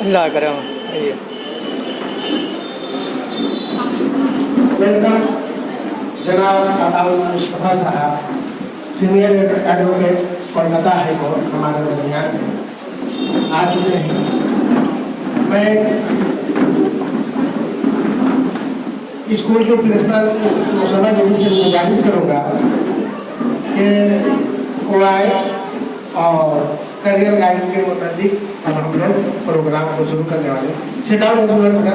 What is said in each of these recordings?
अल्लाह करम। आइए। वेलकम जनाब अताउल मुस्तफ़ा साहब, senior advocate Kolkata high court हमारे दरमियान में आ चुके हैं। मैं स्कूल के प्रिंसिपल मिसेस मुसम्मा जी से गुजारिश करूँगा कि वो आए और करियर गाइड के मुताबिक अब हम लोग प्रोग्राम को शुरू करने वाले हैं। Sit down everyone.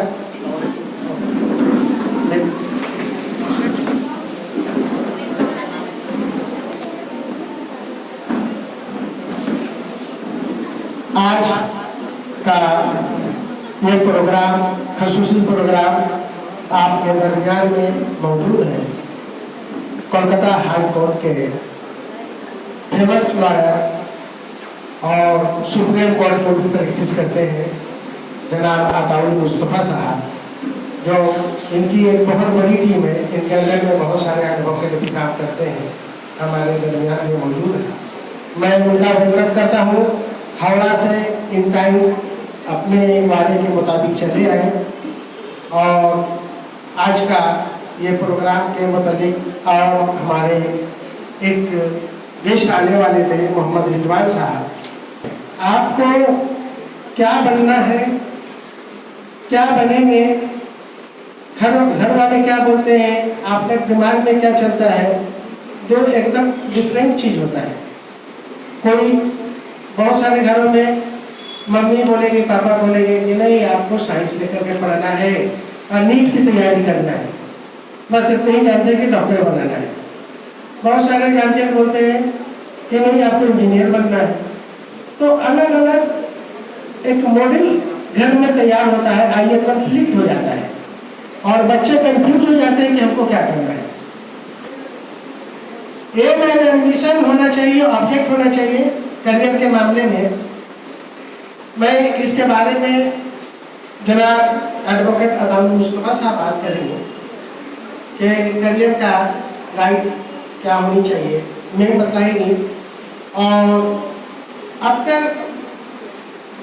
आज का ये प्रोग्राम खसूसी प्रोग्राम आपके दरमियान में मौजूद है। कोलकाता हाई कोर्ट के फेमस लॉयर और सुप्रीम कोर्ट में भी प्रैक्टिस करते हैं जनाब अताउल मुस्तफ़ा साहब, जो इनकी एक बहुत बड़ी टीम है। इनके अंदर में बहुत सारे एडवोकेट भी काम करते हैं, हमारे दरमियान में मौजूद है। मैं उनका वेलकम करता हूँ। हावड़ा से इन टाइम अपने वादे के मुताबिक चले आए और आज का ये प्रोग्राम के मुताबिक और हमारे एक गेस्ट आने वाले थे मोहम्मद रिजवान साहब। आपको क्या बनना है, क्या बनेंगे, घर वाले क्या बोलते हैं, आपके दिमाग में क्या चलता है, जो एकदम डिफरेंट चीज़ होता है। कोई बहुत सारे घरों में मम्मी बोलेगी, पापा बोलेंगे कि नहीं आपको साइंस लेकर के पढ़ना है और नीट की तैयारी करना है, बस इतने ही जानते हैं कि डॉक्टर बनाना है। बहुत सारे गार्जियन बोलते हैं कि नहीं आपको इंजीनियर बनना है। तो अलग अलग एक मॉडल घर में तैयार होता है, आइए कॉन्फ्लिक्ट हो जाता है और बच्चे कंफ्यूज हो जाते हैं कि हमको क्या करना है। एम एंड एम्बिशन होना चाहिए, ऑब्जेक्ट होना चाहिए करियर के मामले में। मैं इसके बारे में जनाब एडवोकेट अताउल मुस्तफ़ा साहब बात करेंगे कि करियर का गाइड क्या होनी चाहिए, मैं बताएंगी। और आफ्टर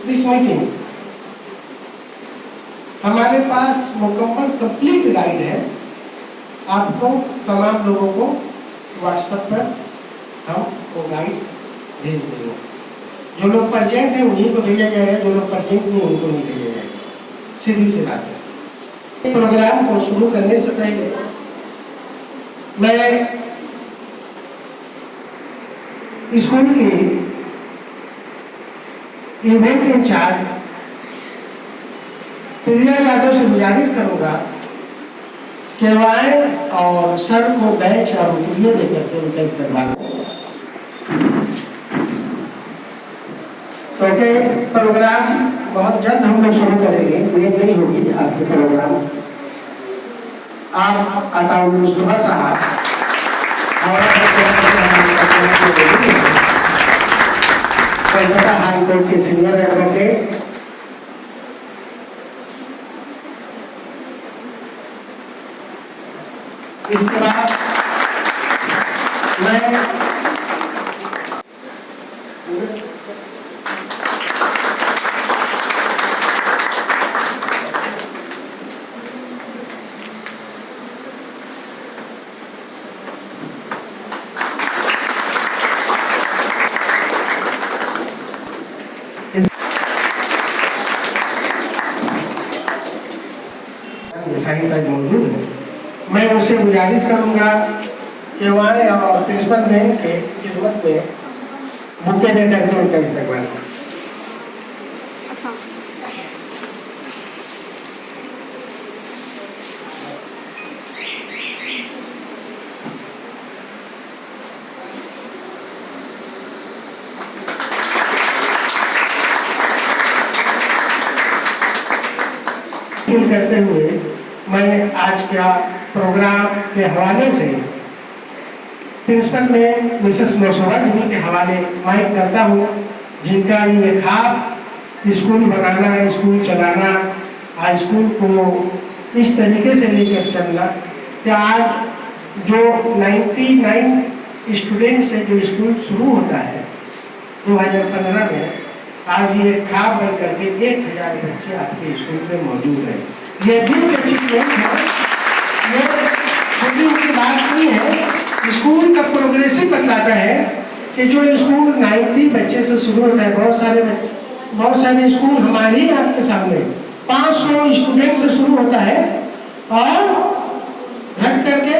दिस मीटिंग हमारे पास मुकम्मल कंप्लीट गाइड है। आपको तमाम लोगों को व्हाट्सएप पर हम वो गाइड भेज देंगे। जो लोग प्रेजेंट हैं उन्हीं को भेजा जाएगा, जो लोग प्रेजेंट नहीं उनको नहीं भेजा जाएगा। सीधी सी बात है। प्रोग्राम को शुरू करने से पहले मैं स्कूल के इवेंट इंचार्ज प्रिया यादव से गुजारिश करूंगा कि वो आए और सर को बैच और उंगलियां देकर के उनका इस्तेमाल। क्योंकि प्रोग्राम बहुत जल्द हम लोग शुरू करेंगे, ये नहीं होगी आपके प्रोग्राम। आप अताउल मुस्तफ़ा साहब कोलकाता हाई कोर्ट के सीनियर एडवोकेट, इसके बाद मैं मौजूद है। मैं उससे गुजारिश करूंगा कि वहाँ और प्रिंसिपल मैम के खिदमत में बुके दे करके उनका इस्तेमाल करें। करते हुए मैं आज का प्रोग्राम के हवाले से प्रिंसिपल में मिसेस मुसम्मा जी के हवाले माइक करता हूँ, जिनका ये ख्वाब स्कूल बनाना, स्कूल चलाना, स्कूल को इस तरीके से लेकर चलना कि आज जो 99 स्टूडेंट से जो स्कूल शुरू होता है 2015 में, आज ये खाब बन करके 1000 बच्चे आपके स्कूल में मौजूद हैं। ये बिग अचीवमेंट है, ये छोटी मोटी बात नहीं है। स्कूल का प्रोग्रेसिव बतलाता है कि जो स्कूल 90 बच्चे से शुरू होता है, बहुत सारे स्कूल हमारे ही आपके सामने 500 स्टूडेंट से शुरू होता है और घट करके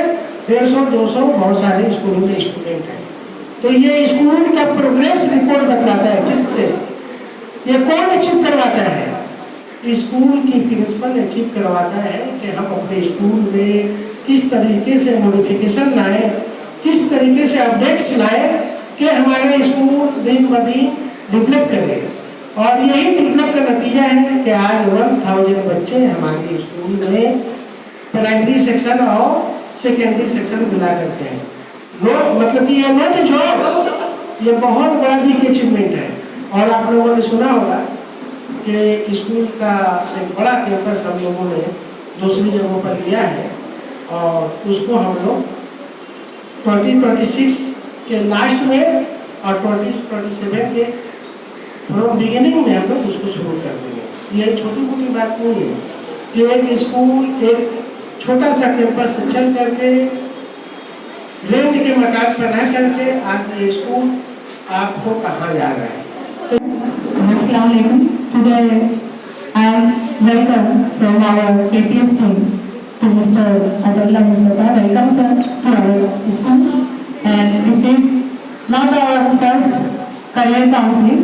150-200 बहुत सारे स्कूलों में स्टूडेंट हैं। तो ये स्कूल का प्रोग्रेस रिपोर्ट बताता है। किससे? ये कौन अचीव करवाता है? स्कूल की प्रिंसिपल अचीव करवाता है कि हम अपने स्कूल में किस तरीके से मॉडिफिकेशन लाए, किस तरीके से अपडेट्स लाए कि हमारा स्कूल दिन ब दिन डेवलप करे। और यही डेवलप का नतीजा है कि आज 1000 बच्चे हमारे स्कूल में प्राइमरी सेक्शन और सेकेंडरी सेक्शन मिला करते हैं। मतलब कि ये नॉट जॉब, ये बहुत बड़ा बिग अचीवमेंट है। और आप लोगों ने सुना होगा कि स्कूल का एक बड़ा कैंपस हम लोगों ने दूसरी जगहों पर लिया है और उसको हम लोग 2026 के लास्ट में और 2027 के फ्रॉम बिगिनिंग में हम लोग उसको शुरू कर देंगे। ये छोटी मोटी बात नहीं है कि एक स्कूल एक छोटा सा कैंपस से चल करके रेंट के मकान पर रह करके आज ये स्कूल आपको कहाँ जा रहा है। Assalamu alaikum. Today I am welcome from our KPS team to Mr. Atullah Mustafa. Welcome sir to our school. And this is not our first career counseling.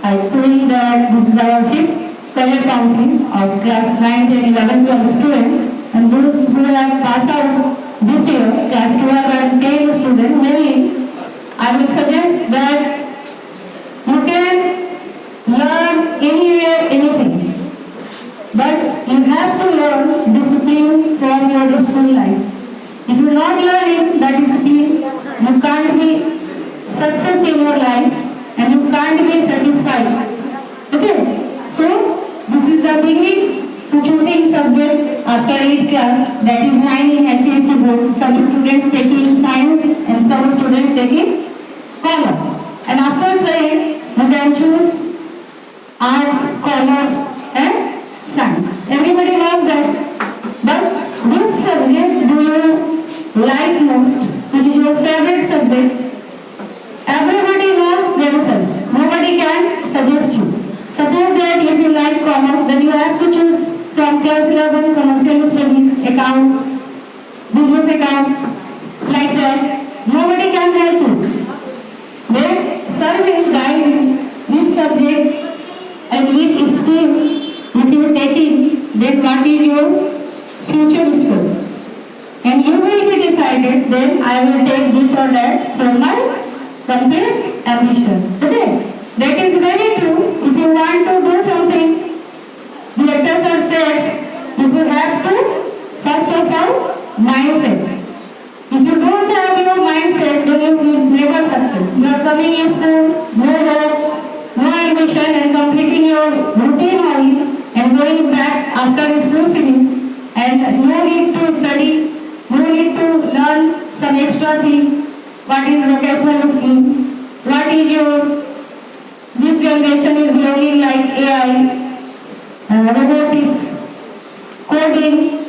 I think that this is our 5th career counseling of class 9, 10, 11, 12 students. And those who have passed out this year, class 12 and 10 students, mainly I will suggest that you can learn anywhere, anything. But you have to learn discipline from your school life. If you not learning that discipline, you can't be success in your life and you can't be satisfied. Okay? So, this is the beginning to choosing subject after 8th class, that is 9 in SCSE board. Some students taking science and some students taking commerce. And after 10th, you can choose arts, commerce and science. Everybody knows that. But which subject do you like most? Which is your favorite subject? Everybody knows themselves. Nobody can suggest you. Suppose that if you like commerce, then you have to choose from class 11 commercial studies, accounts, business accounts, like that. Nobody can help you. Then sir will guide you which subject and which stream if you taking, then what is your future school. And you will be decided, then I will take this or that for my complete ambition. Okay? That is very true. If you want to do something, the lecturer sir said, you have to first of all mindset. If you don't have your mindset, then you will never succeed. You are coming in school, no work, no ambition, and completing your routine only and going back after school finish, and no need to study, no need to learn some extra thing. What is vocational skill? What is your, this generation is learning like AI, robotics, coding.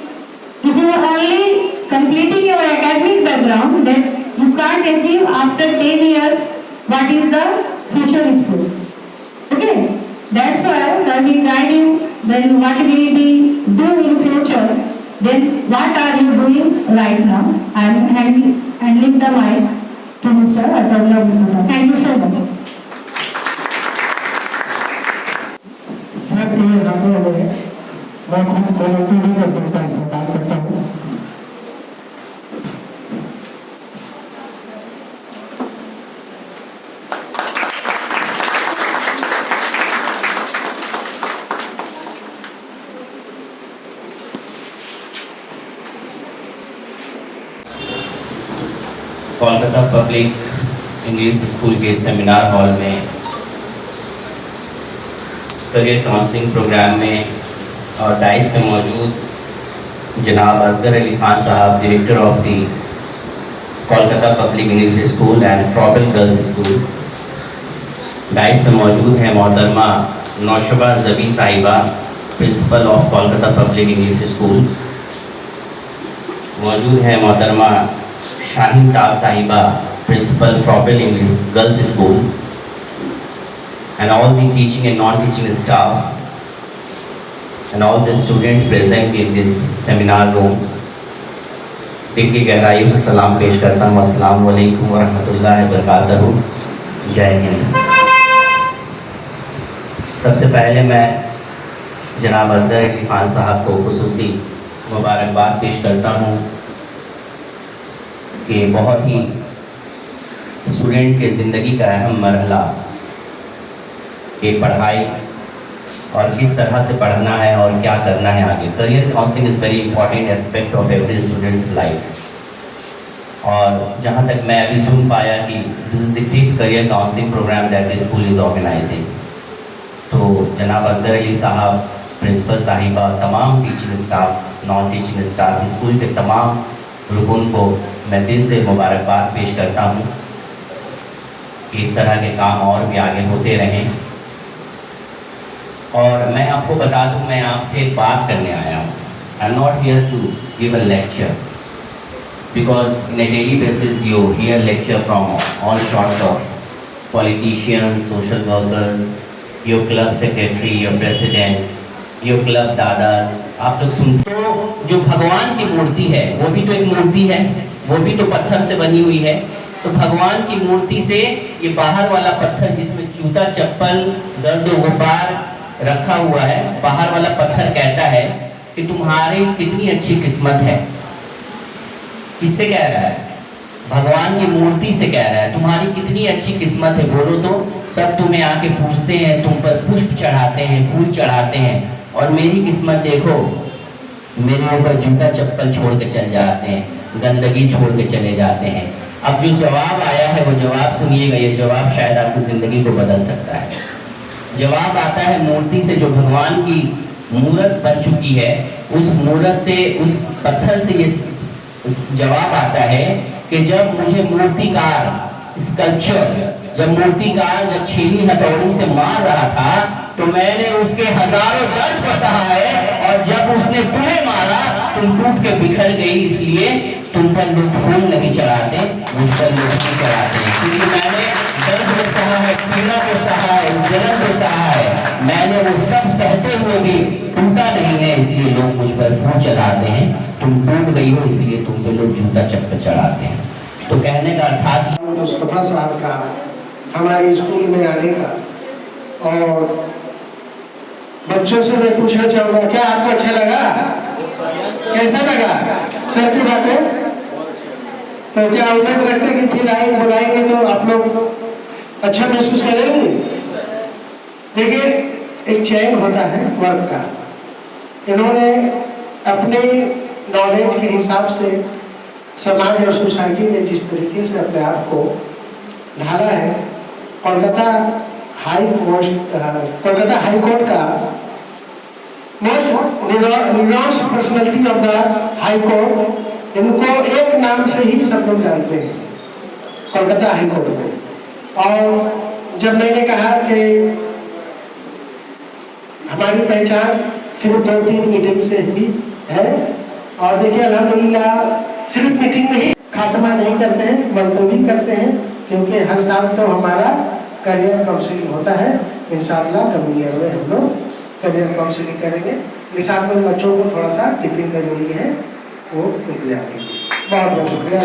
If you are only completing your academic background, then you can't achieve after 10 years what is the future school. Okay? That's why sir will guide you, then what will be do in future, then what are you doing right now. I am handling the mic to Mr. Atullah Mustafa. Thank you so much. Sir ये रंगों में मैं खुद volunteering करने का इस्तेमाल करता हूँ। कोलकाता पब्लिक इंग्लिश स्कूल के सेमिनार हॉल में करियर काउंसलिंग प्रोग्राम में और डाइस में मौजूद जनाब Asghar Ali Khan sahab, director of the Kolkata public English school and tropical girls school, dais में मौजूद है मोहतरमा Naushaba Zabi sahiba, principal of Kolkata public English school. मौजूद है मोहतरमा Shaheen Taj sahiba, principal proper English girls school, and all the teaching and non-teaching staffs and all the students present in this seminar room। दिल की गहराइयों से सलाम पेश करता हूँ। अस्सलाम वालेकुम व रहमतुल्लाहि व बरकातहू। जय हिंद। सबसे पहले मैं जनाब असगर अली खान साहब को खुसूसी मुबारकबाद पेश करता हूँ कि बहुत ही स्टूडेंट के ज़िंदगी का अहम मरहला कि पढ़ाई और किस तरह से पढ़ना है और क्या करना है आगे। Career counselling is very important aspect of every students life. और जहाँ तक मैं अभी सुन पाया कि this is the 5th career counselling programme that the school is organising. तो जनाब असगर अली साहब, प्रिंसिपल साहिबा, तमाम teaching staff, non teaching staff, school के तमाम रुकन को मैं दिल से मुबारकबाद पेश करता हूँ कि इस तरह के काम और भी आगे होते रहें। और मैं आपको बता दूं, मैं आपसे बात करने आया हूँ। I am not here to give a lecture because in a daily basis you hear lecture from all sorts of politicians, social workers, your club secretary, your president, your club दादाज। आप लोग सुनते हो जो भगवान की मूर्ति है वो भी तो एक मूर्ति है, वो भी तो पत्थर से बनी हुई है। तो भगवान की मूर्ति से ये बाहर वाला पत्थर जिसमें जूता चप्पल गर्द गुब्बार रखा हुआ है, बाहर वाला पत्थर कहता है कि तुम्हारी कितनी अच्छी किस्मत है। किससे कह रहा है? भगवान की मूर्ति से कह रहा है तुम्हारी कितनी अच्छी किस्मत है। बोलो तो सब तुम्हें आके पूछते हैं, तुम पर पुष्प चढ़ाते हैं, फूल चढ़ाते हैं, और मेरी किस्मत देखो, मेरे ऊपर जूता चप्पल छोड़ के चल जाते हैं, गंदगी छोड़ के चले जाते हैं। अब जो जवाब आया है वो जवाब सुनिएगा, ये जवाब शायद आपकी ज़िंदगी को बदल सकता है। जवाब आता है मूर्ति से, जो भगवान की मूर्त बन चुकी है, उस मूर्त से, उस पत्थर से ये जवाब आता है कि जब मुझे मूर्तिकार जब छेनी हथौड़ी से मार रहा था तो मैंने उसके हजारों दर्द को सहा है, और जब उसने तुम्हें मारा तुम टूट के बिखर गई। इसलिए तुम पर लोग फूल नहीं चढ़ाते, मुझ पर लोग नहीं चढ़ाते, क्योंकि मैंने दर्द को सहा है, पीड़ा को सहा है, जलन को सहा है। मैंने वो सब सहते हुए भी टूटा नहीं है, इसलिए लोग मुझ पर फूल चढ़ाते हैं। तुम टूट गई हो इसलिए तुम पे लोग जूता चप्पल चढ़ाते हैं। तो कहने का अर्थात मुस्तफा साहब का हमारे स्कूल में आने का, और बच्चों से मैं पूछना चाहूँगा क्या आपको अच्छा लगा? कैसा लगा? सर की बात है तो क्या उम्मीद रखते कि फिर बुलाएंगे तो आप लोग अच्छा महसूस करेंगे? देखिए, एक चयन होता है वर्क का। इन्होंने अपने नॉलेज के हिसाब से समाज और सोसाइटी में जिस तरीके से अपने आप को ढाला है, कोलकाता हाई कोर्ट का most renowned personality of the high court, इनको एक नाम से ही सब लोग जानते हैं, कोलकाता हाई कोर्ट में। और जब मैंने कहा कि हमारी पहचान सिर्फ 2-3 मीटिंग से ही है, और देखिए अल्हम्दुलिल्लाह सिर्फ मीटिंग में ही खात्मा नहीं करते हैं, बल्कि करते हैं, क्योंकि हर साल तो हमारा करियर काउंसलिंग होता है। इंशाअल्लाह कभी ईयर में हम लोग करियर काउंसलिंग करेंगे। साथ में बच्चों को थोड़ा सा टिफिन का जो है वो इंतजाम कीजिए। बहुत बहुत शुक्रिया।